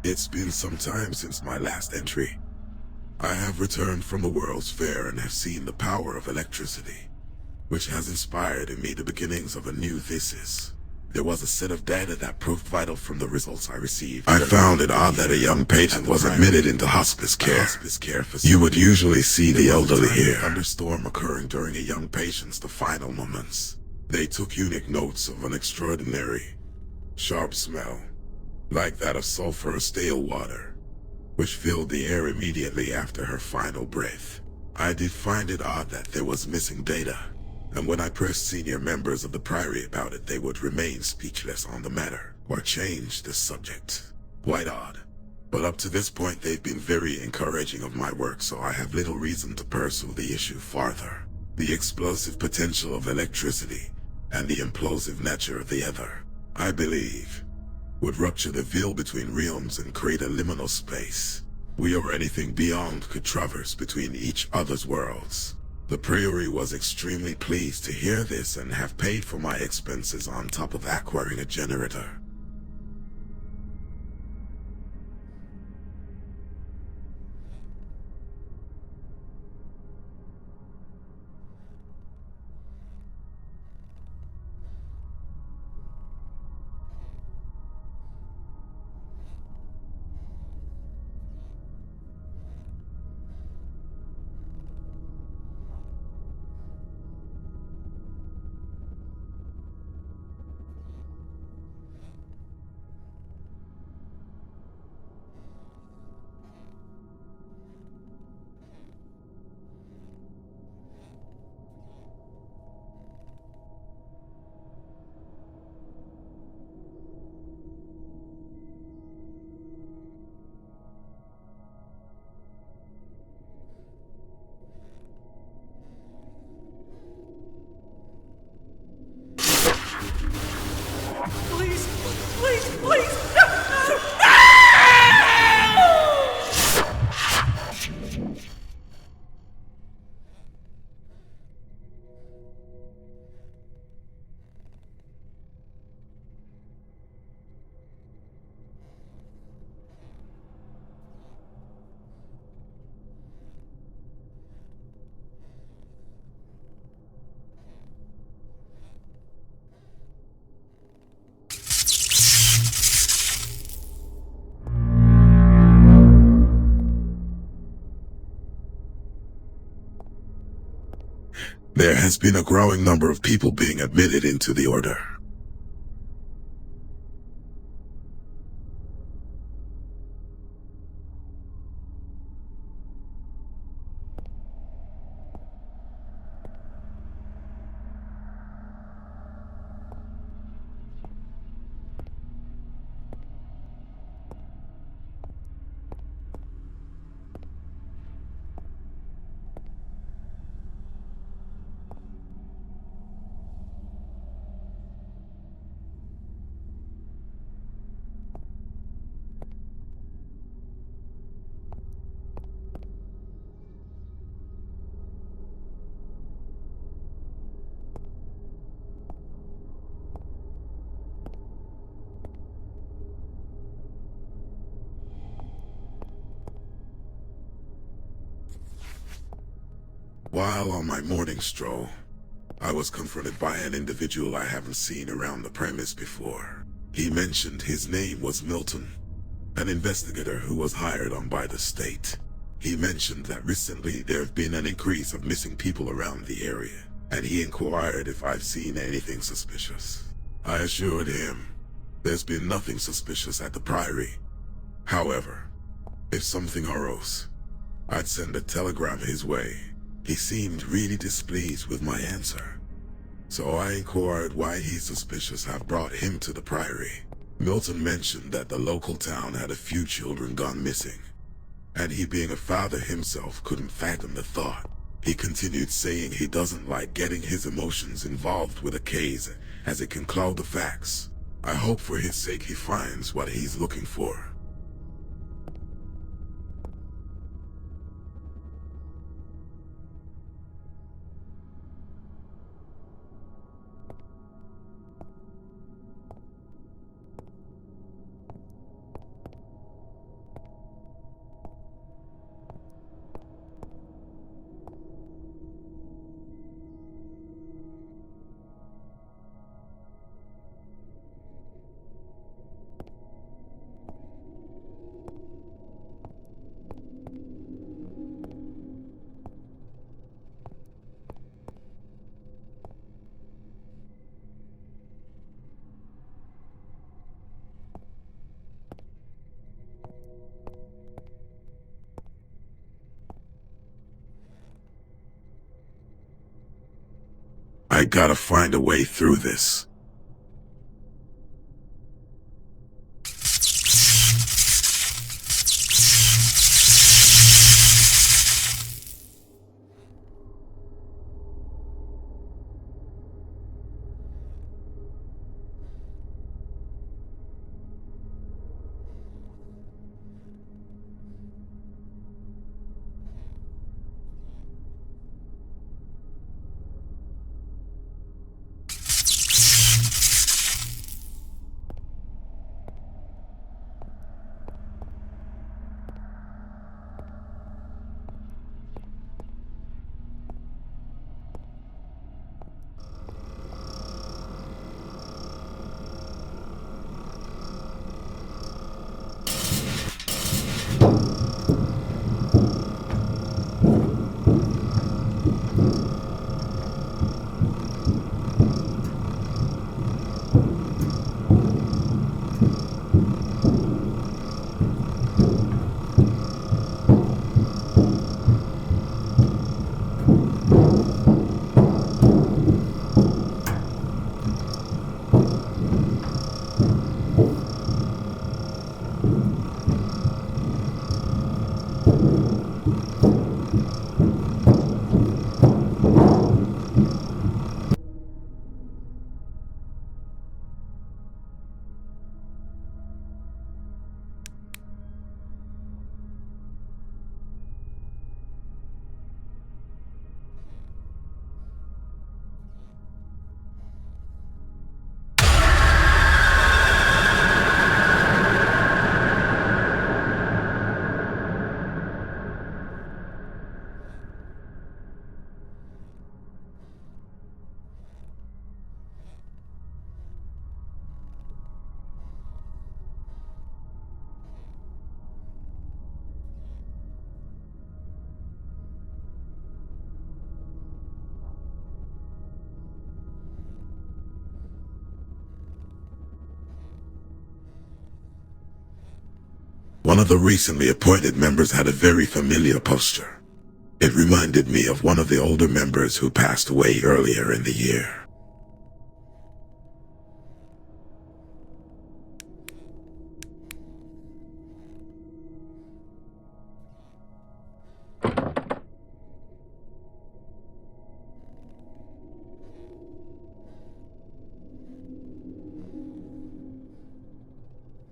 It's been some time since my last entry. I have returned from the World's Fair and have seen the power of electricity, which has inspired in me the beginnings of a new thesis. There was a set of data that proved vital from the results I received. I found it odd that a young patient was admitted into hospice care. You would usually see the elderly here. Thunderstorm occurring during a young patient's the final moments. They took unique notes of an extraordinary, sharp smell, like that of sulfur or stale water, which filled the air immediately after her final breath. I did find it odd that there was missing data, and when I pressed senior members of the Priory about it, they would remain speechless on the matter, or change the subject. Quite odd. But up to this point they've been very encouraging of my work, so I have little reason to pursue the issue farther. The explosive potential of electricity, and the implosive nature of the ether, I believe, would rupture the veil between realms and create a liminal space. We or anything beyond could traverse between each other's worlds. The Priory was extremely pleased to hear this and have paid for my expenses on top of acquiring a generator. Please, please, please! There has been a growing number of people being admitted into the Order. While on my morning stroll, I was confronted by an individual I haven't seen around the premise before. He mentioned his name was Milton, an investigator who was hired on by the state. He mentioned that recently there have been an increase of missing people around the area, and he inquired if I've seen anything suspicious. I assured him there's been nothing suspicious at the Priory. However, if something arose, I'd send a telegram his way. He seemed really displeased with my answer, so I inquired why he suspicious have brought him to the Priory. Milton mentioned that the local town had a few children gone missing, and he being a father himself couldn't fathom the thought. He continued saying he doesn't like getting his emotions involved with a case as it can cloud the facts. I hope for his sake he finds what he's looking for. I gotta find a way through this. One of the recently appointed members had a very familiar posture. It reminded me of one of the older members who passed away earlier in the year.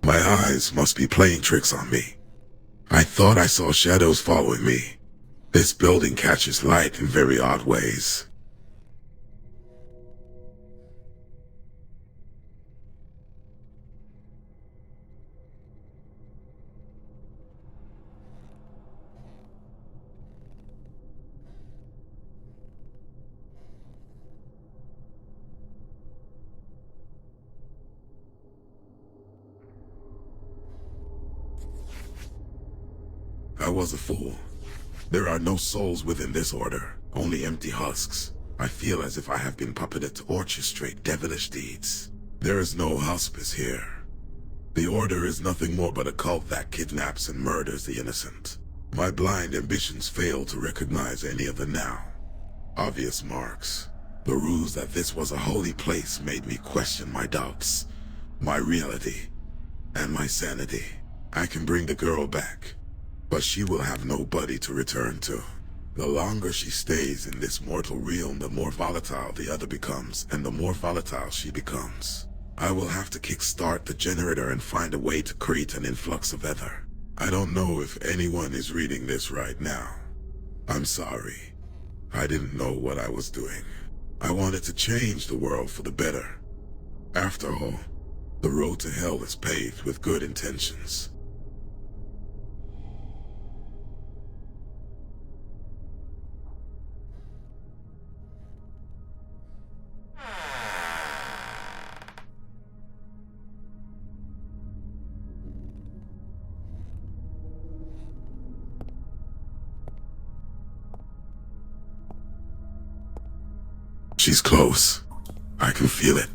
My eyes must be playing tricks on me. I thought I saw shadows following me. This building catches light in very odd ways. I was a fool. There are no souls within this order, only empty husks. I feel as if I have been puppeted to orchestrate devilish deeds. There is no hospice here. The order is nothing more but a cult that kidnaps and murders the innocent. My blind ambitions fail to recognize any of the now obvious marks. The ruse that this was a holy place made me question my doubts, my reality, and my sanity. I can bring the girl back, but she will have nobody to return to. The longer she stays in this mortal realm, the more volatile the other becomes, and the more volatile she becomes. I will have to kickstart the generator and find a way to create an influx of ether. I don't know if anyone is reading this right now. I'm sorry. I didn't know what I was doing. I wanted to change the world for the better. After all, the road to hell is paved with good intentions. She's close. I can feel it.